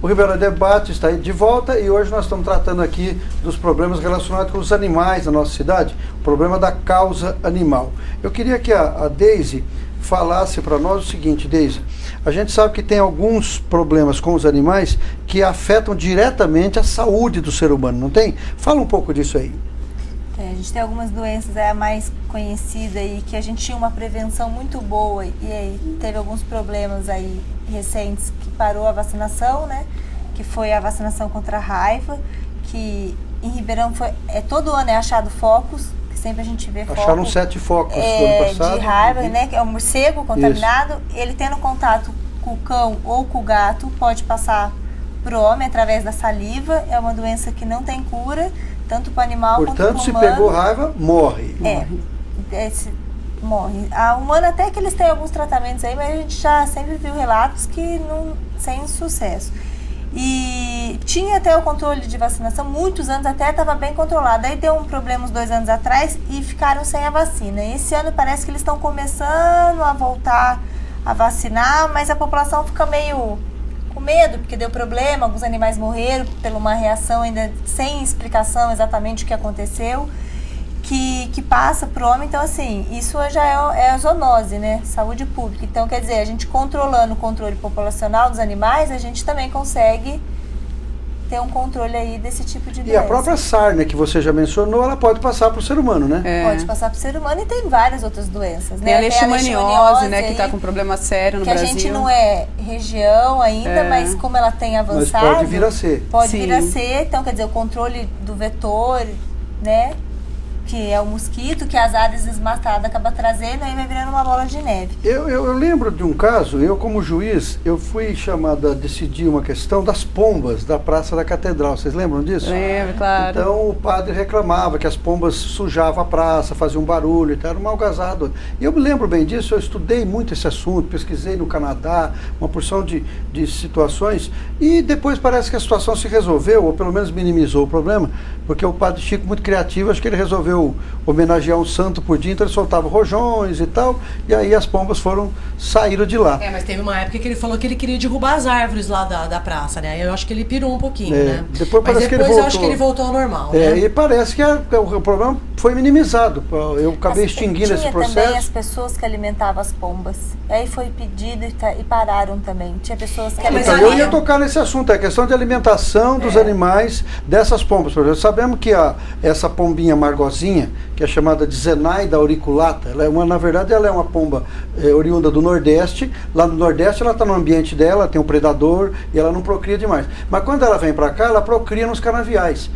O Ribeirão Debate está aí de volta e hoje nós estamos tratando aqui dos problemas relacionados com os animais na nossa cidade, o problema da causa animal. Eu queria que a Deise falasse para nós o seguinte, Deise, a gente sabe que tem alguns problemas com os animais que afetam diretamente a saúde do ser humano, não tem? Fala um pouco disso aí. A gente tem algumas doenças, a mais conhecida aí, que a gente tinha uma prevenção muito boa e aí teve alguns problemas aí recentes que parou a vacinação, né? Que foi a vacinação contra a raiva, que em Ribeirão todo ano é achado focos, que sempre a gente vê focos. Acharam 7 focos no ano passado. De raiva, né? Que é um morcego contaminado. Isso. Ele tendo contato com o cão ou com o gato, pode passar para o homem através da saliva. É uma doença que não tem cura, tanto para o animal quanto para o humano. Portanto, se pegou raiva, morre. Morre. A humana até que eles têm alguns tratamentos aí, mas a gente já sempre viu relatos que sem sucesso. E tinha até o controle de vacinação, muitos anos até estava bem controlado. Aí deu um problema uns 2 anos atrás e ficaram sem a vacina. E esse ano parece que eles estão começando a voltar a vacinar, mas a população fica meio com medo, porque deu problema, alguns animais morreram por uma reação ainda sem explicação exatamente o que aconteceu, que passa para o homem. Então, assim, isso já é a zoonose, né? Saúde pública. Então, quer dizer, a gente controlando o controle populacional dos animais, a gente também consegue ter um controle aí desse tipo de doença. E a própria sarna, que você já mencionou, ela pode passar para o ser humano, né? Pode passar para o ser humano e tem várias outras doenças, Tem né? a leishmaniose, né, que está com problema sério no Brasil. Que a gente não é região ainda, mas como ela tem avançado... Mas pode vir a ser. Pode vir a ser, então, quer dizer, o controle do vetor, né? Que é o mosquito, que as áreas desmatadas acaba trazendo, aí vai virando uma bola de neve. Eu lembro de um caso, eu como juiz, eu fui chamado a decidir uma questão das pombas da Praça da Catedral. Vocês lembram disso? Lembro, claro. Então o padre reclamava que as pombas sujavam a praça, faziam barulho, então era uma algazarra. E eu me lembro bem disso, eu estudei muito esse assunto, pesquisei no Canadá, uma porção de situações, e depois parece que a situação se resolveu, ou pelo menos minimizou o problema, porque o padre Chico, muito criativo, acho que ele resolveu homenagear um santo por dia, então ele soltava rojões e tal, e aí as pombas saíram de lá. Mas teve uma época que ele falou que ele queria derrubar as árvores lá da praça, né? Eu acho que ele pirou um pouquinho, né? Depois parece que ele voltou. Eu acho que ele voltou ao normal, né? E parece que o problema foi minimizado. Eu acabei extinguindo esse processo. Tinha também as pessoas que alimentavam as pombas. Aí foi pedido e pararam também. Tinha pessoas que Então, eu ia tocar nesse assunto, a questão de alimentação dos animais dessas pombas. Por exemplo, sabemos que essa pombinha margozinha, que é chamada de Zenaida auriculata, na verdade ela é uma pomba oriunda do Nordeste. Lá no Nordeste ela está no ambiente dela, tem um predador e ela não procria demais. Mas quando ela vem para cá, ela procria nos canaviais,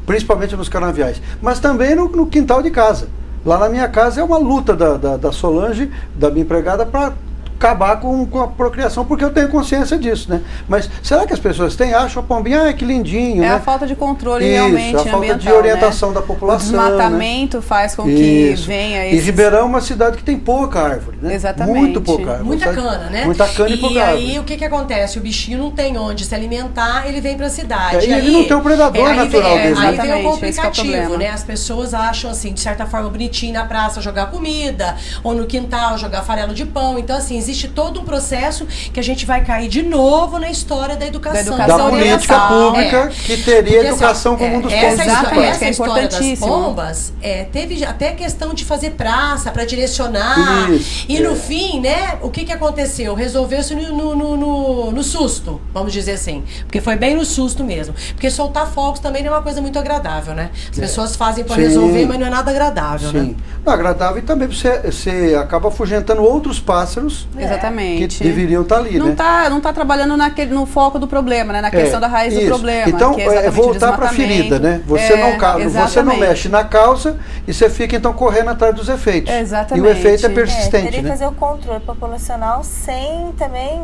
principalmente nos canaviais, mas também no quintal de casa. Lá na minha casa é uma luta da Solange, da minha empregada, para acabar com a procriação, porque eu tenho consciência disso, né? Mas será que as pessoas acham a pombinha, que lindinho, né? A falta de controle Isso, realmente a falta ambiental, de orientação, né, da população. O desmatamento, né, faz com que venha E Ribeirão é uma cidade que tem pouca árvore, né? Exatamente. Muito pouca árvore. Muita cana, né? Muita cana e pouca árvore. E aí o que acontece? O bichinho não tem onde se alimentar, ele vem para a cidade. E ele não tem um predador natural dele. Aí vem o esse que é o complicativo, problema, né? As pessoas acham, assim, de certa forma, bonitinho na praça jogar comida, ou no quintal jogar farelo de pão. Então, assim, existe todo um processo que a gente vai cair de novo na história da educação. Da política pública que teria porque, educação como um dos pontos principais. Essa história das pombas, teve até questão de fazer praça para direcionar. Isso, e no fim, né, o que aconteceu? Resolveu-se no susto, vamos dizer assim. Porque foi bem no susto mesmo. Porque soltar fogos também não é uma coisa muito agradável, né? As pessoas fazem para resolver, mas não é nada agradável, né? Não, agradável, e também você acaba afugentando outros pássaros. Exatamente. Que deveriam estar ali, não né? Não tá trabalhando no foco do problema, né? Na questão da raiz do problema. Então, que é voltar para a ferida, né? Você não mexe na causa e você fica, então, correndo atrás dos efeitos. Exatamente. E o efeito é persistente, teria que fazer o controle populacional sem também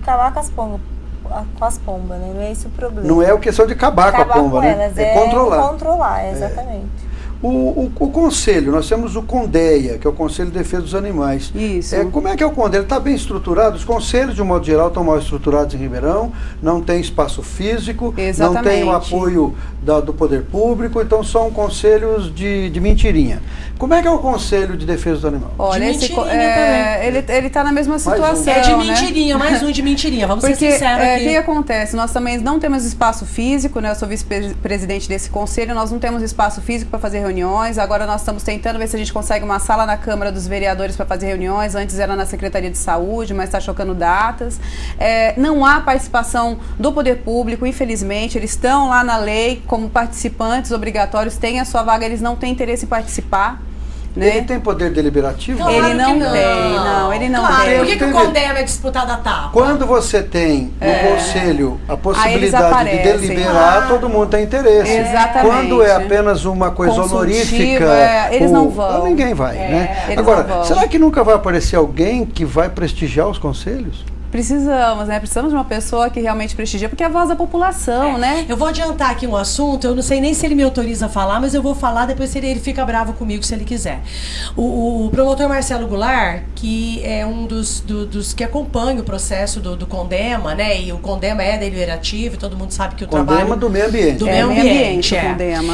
acabar com as pombas, né? Não é esse o problema. Não é a questão de acabar com a pomba, né? Elas, é controlar. Controlar, exatamente. O conselho, nós temos o CONDEA, que é o Conselho de Defesa dos Animais. Isso. Como é que é o CONDEA? Ele está bem estruturado? Os conselhos, de um modo geral, estão mal estruturados em Ribeirão, não tem espaço físico, Exatamente. não tem o apoio do poder público, então são conselhos de mentirinha. Como é que é o Conselho de Defesa do Animal? Olha, ele está na mesma situação. É de né? mentirinha, mais um de mentirinha, vamos Porque, ser sinceros aqui. O que acontece? Nós também não temos espaço físico, né? Eu sou vice-presidente desse conselho, nós não temos espaço físico para fazer reuniões, agora nós estamos tentando ver se a gente consegue uma sala na Câmara dos Vereadores para fazer reuniões, antes era na Secretaria de Saúde, mas está chocando datas. Não há participação do poder público, infelizmente, eles estão lá na lei como participantes obrigatórios, têm a sua vaga, eles não têm interesse em participar. Né? Ele tem poder deliberativo? Claro Ele não que tem, ele não claro, tem. por que o CONDEA é disputado a tapa? Quando você tem no conselho a possibilidade aparecem. de deliberar, todo mundo tem interesse. Exatamente. Quando é apenas uma coisa honorífica, eles não vão. Ninguém vai, né? Eles Agora, não vão. será que nunca vai aparecer alguém que vai prestigiar os conselhos? Precisamos, né? Precisamos de uma pessoa que realmente prestigia, porque é a voz da população, né? Eu vou adiantar aqui um assunto, eu não sei nem se ele me autoriza a falar, mas eu vou falar, depois se ele fica bravo comigo se ele quiser. O promotor Marcelo Goulart, que é um dos que acompanha o processo do CONDEMA, né? E o CONDEMA é deliberativo, todo mundo sabe que o CONDEMA trabalho... do meio ambiente. Do meio ambiente, o CONDEMA.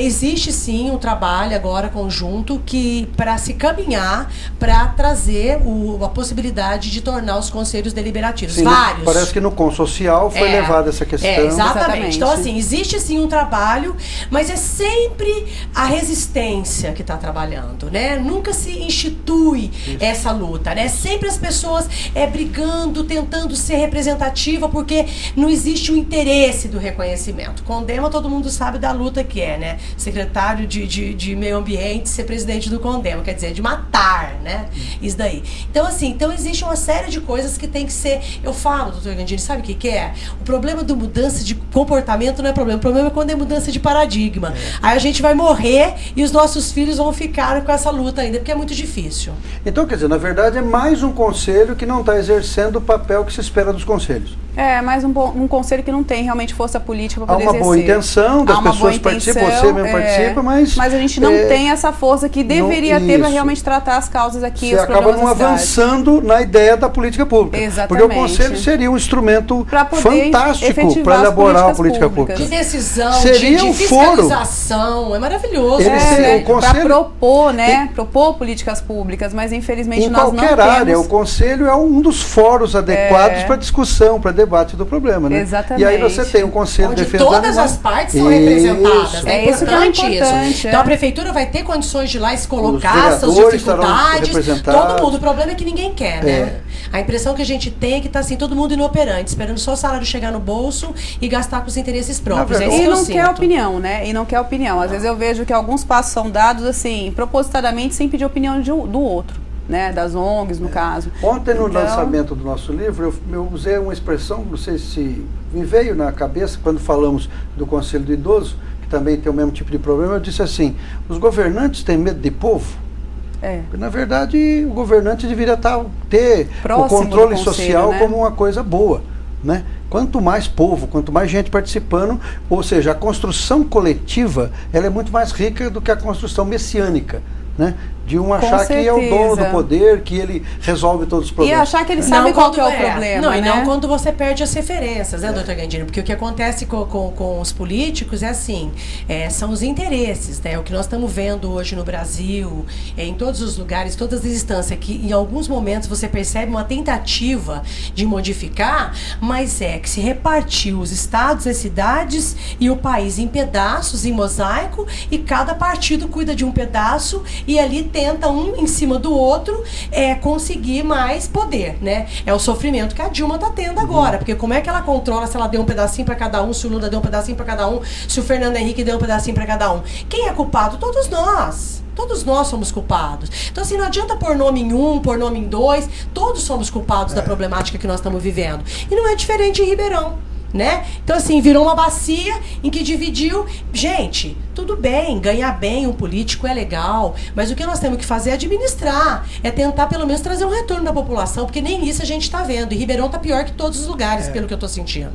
Existe sim um trabalho agora conjunto que para se caminhar para trazer a possibilidade de tornar os conselhos deliberativos. Sim, vários. Parece que no Consocial foi levada essa questão. Exatamente. Então, assim, existe sim um trabalho, mas é sempre a resistência que está trabalhando, né? Nunca se institui essa luta, né? Sempre as pessoas brigando, tentando ser representativa, porque não existe o interesse do reconhecimento. CONDEMA, todo mundo sabe da luta que é, né? Secretário de Meio Ambiente ser presidente do CONDEMA, quer dizer, de matar, né? Isso daí. Então, assim, existe uma série de coisas que tem que ser... Eu falo, doutor Gandini, sabe o que é? O problema da mudança de comportamento não é problema. O problema é quando é mudança de paradigma. Aí a gente vai morrer e os nossos filhos vão ficar com essa luta ainda, porque é muito difícil. Então, quer dizer, na verdade é mais um conselho que não está exercendo o papel que se espera dos conselhos. Mais um conselho que não tem realmente força política para poder exercer. Há uma boa intenção, das pessoas participam, você mesmo participa, mas a gente não tem essa força que deveria ter para realmente tratar as causas aqui, os problemas acaba não avançando na ideia da política pública. Exatamente. Porque o conselho seria um instrumento fantástico para elaborar a política pública. De decisão, seria de fiscalização, é maravilhoso. Para propor, né? Propor políticas públicas, mas infelizmente nós não temos. Em qualquer área, o conselho é um dos foros adequados para discussão, para debate do problema, né? Exatamente. E aí você tem um conselho de defesa todas as partes são representadas. É isso que é importante. Então a prefeitura vai ter condições de ir lá e se colocar suas dificuldades, todo mundo. O problema é que ninguém quer, né? A impressão que a gente tem é que está assim, todo mundo inoperante, esperando só o salário chegar no bolso e gastar com os interesses próprios. E não quer opinião, né? E não quer opinião. Às vezes eu vejo que alguns passos são dados assim, propositadamente, sem pedir opinião do outro. Né, das ONGs, no caso. Ontem, no lançamento do nosso livro, eu usei uma expressão, não sei se me veio na cabeça, quando falamos do Conselho do Idoso, que também tem o mesmo tipo de problema, eu disse assim, os governantes têm medo de povo? Porque, na verdade, o governante deveria ter o controle social, né? Como uma coisa boa, né? Quanto mais povo, quanto mais gente participando, ou seja, a construção coletiva, ela é muito mais rica do que a construção messiânica, né? De achar que é o dono do poder, que ele resolve todos os problemas. E achar que ele sabe qual que é o problema. Não, e não quando você perde as referências, né, doutor Gandini? Porque o que acontece com os políticos é assim, são os interesses, né? O que nós estamos vendo hoje no Brasil, em todos os lugares, todas as instâncias, que em alguns momentos você percebe uma tentativa de modificar, mas que se repartiu os estados, as cidades e o país em pedaços, em mosaico, e cada partido cuida de um pedaço e ali tenta um em cima do outro conseguir mais poder, né? É o sofrimento que a Dilma está tendo agora, porque como é que ela controla se ela deu um pedacinho para cada um, se o Lula deu um pedacinho para cada um, se o Fernando Henrique deu um pedacinho para cada um? Quem é culpado? Todos nós. Todos nós somos culpados. Então, assim, não adianta pôr nome em um, pôr nome em dois, todos somos culpados da problemática que nós estamos vivendo. E não é diferente em Ribeirão. Né? Então, assim, virou uma bacia em que dividiu. Gente, tudo bem, ganhar bem um político é legal, mas o que nós temos que fazer é administrar, é tentar pelo menos trazer um retorno da população, porque nem isso a gente está vendo. E Ribeirão está pior que todos os lugares, pelo que eu estou sentindo.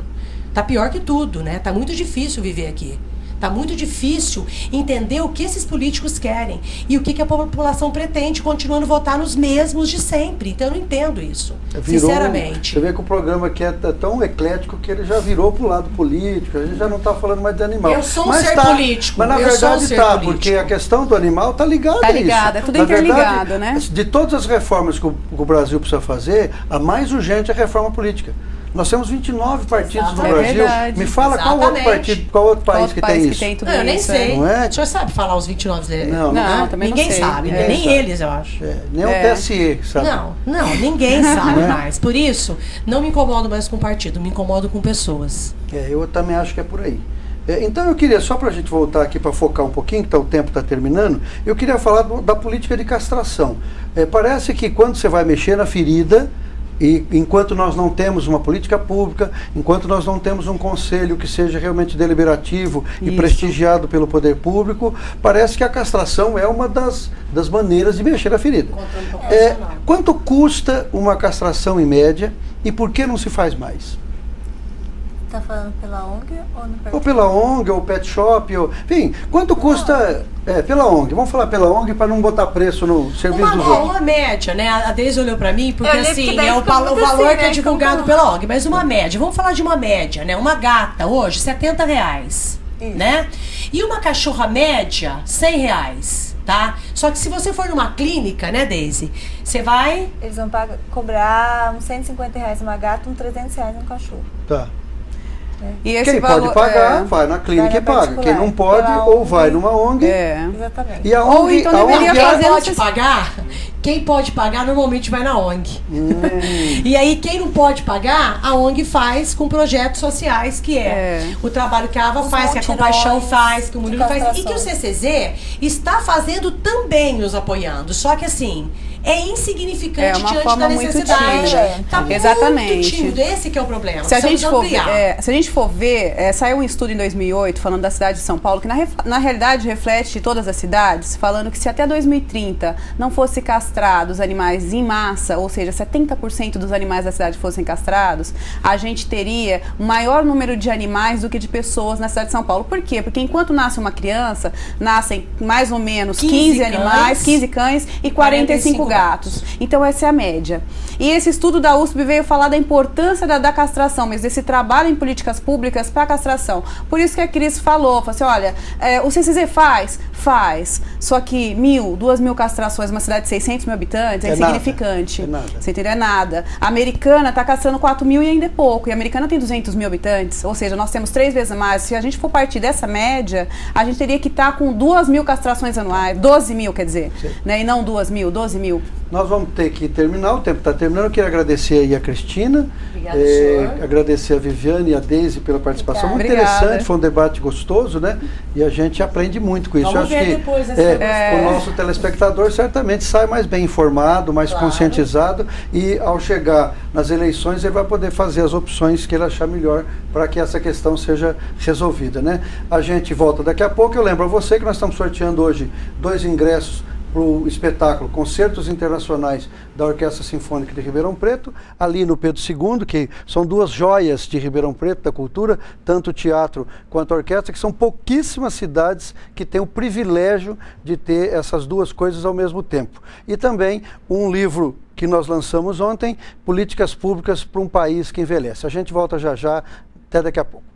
Está pior que tudo, né? Tá muito difícil viver aqui. Tá muito difícil entender o que esses políticos querem e o que a população pretende, continuando a votar nos mesmos de sempre. Então eu não entendo isso, sinceramente. Você vê que o programa aqui é tão eclético que ele já virou pro lado político, a gente já não está falando mais de animal. Eu sou um ser político. Mas na verdade tá, porque a questão do animal tá ligada a isso. Tá ligada, é tudo interligado, né? De todas as reformas que o Brasil precisa fazer, a mais urgente é a reforma política. Nós temos 29 partidos no Brasil. Me fala qual outro partido, qual outro país que tem isso? Eu nem sei. Não é? O senhor sabe falar os 29 dele? Não, também ninguém não sei. sabe, nem eles, eu acho. Nem o TSE, sabe? Não, ninguém sabe mais. Por isso, não me incomodo mais com partido, me incomodo com pessoas. Eu também acho que é por aí. Então eu queria, só para a gente voltar aqui para focar um pouquinho, que o tempo está terminando, eu queria falar da política de castração. Parece que quando você vai mexer na ferida, e enquanto nós não temos uma política pública, enquanto nós não temos um conselho que seja realmente deliberativo e prestigiado pelo poder público, parece que a castração é uma das maneiras de mexer na ferida. Quanto custa uma castração em média e por que não se faz mais? Está falando pela ONG ou no pet shop? Ou pela ONG, ou pet shop, enfim, quanto custa pela ONG? Vamos falar pela ONG para não botar preço no serviço dos outros. Uma média, né? A Deise olhou para mim, porque assim, é o valor assim, que é divulgado pela ONG, mas uma média, vamos falar de uma média, né? Uma gata hoje, R$70, né? E uma cachorra média, R$100. Tá? Só que se você for numa clínica, né, Deise? Você vai... Eles vão cobrar uns R$150 uma gata, uns R$300 um cachorro. Tá. E esse quem valor, pode pagar, vai na clínica e paga. Quem não pode, ou vai numa ONG. Exatamente. E a ONG, ou então deveria fazer... Quem pode pagar, quem pode pagar normalmente vai na ONG. E aí quem não pode pagar, a ONG faz com projetos sociais, que o trabalho que a Ava faz, que a Compaixão faz, que o Murilo faz. E que o CCZ está fazendo também nos apoiando. Só que assim... é insignificante diante da necessidade. Tá muito tímido. Esse que é o problema. Se a gente for ver, saiu um estudo em 2008 falando da cidade de São Paulo, que na realidade reflete todas as cidades, falando que se até 2030 não fosse castrados animais em massa, ou seja, 70% dos animais da cidade fossem castrados, a gente teria um maior número de animais do que de pessoas na cidade de São Paulo. Por quê? Porque enquanto nasce uma criança, nascem mais ou menos 15 animais, 15 cães e 45 gatos. Então essa é a média. E esse estudo da USP veio falar da importância da castração, mas desse trabalho em políticas públicas para a castração. Por isso que a Cris falou assim, olha, o CCZ faz, só que 1.000, 2.000 castrações numa cidade de 600 mil habitantes é insignificante. É nada. Você entendeu? É nada. A Americana está castrando 4.000 e ainda é pouco. E a Americana tem 200 mil habitantes, ou seja, nós temos 3 vezes mais. Se a gente for partir dessa média, a gente teria que estar com 2.000 castrações anuais, 12.000 quer dizer, né? E não 2.000, 12.000. Nós vamos ter que terminar, o tempo está terminando. Eu queria agradecer aí a Cristina, agradecer a Viviane e a Deise pela participação. Muito interessante, foi um debate gostoso, né? E a gente aprende muito com isso. Vamos Eu acho que depois o nosso telespectador certamente sai mais bem informado, mais conscientizado, e ao chegar nas eleições ele vai poder fazer as opções que ele achar melhor para que essa questão seja resolvida, né? A gente volta daqui a pouco. Eu lembro a você que nós estamos sorteando hoje 2 ingressos para o espetáculo Concertos Internacionais da Orquestra Sinfônica de Ribeirão Preto, ali no Pedro II, que são 2 joias de Ribeirão Preto, da cultura, tanto o teatro quanto a orquestra, que são pouquíssimas cidades que têm o privilégio de ter essas 2 coisas ao mesmo tempo. E também um livro que nós lançamos ontem, Políticas Públicas para um País que Envelhece. A gente volta já já, até daqui a pouco.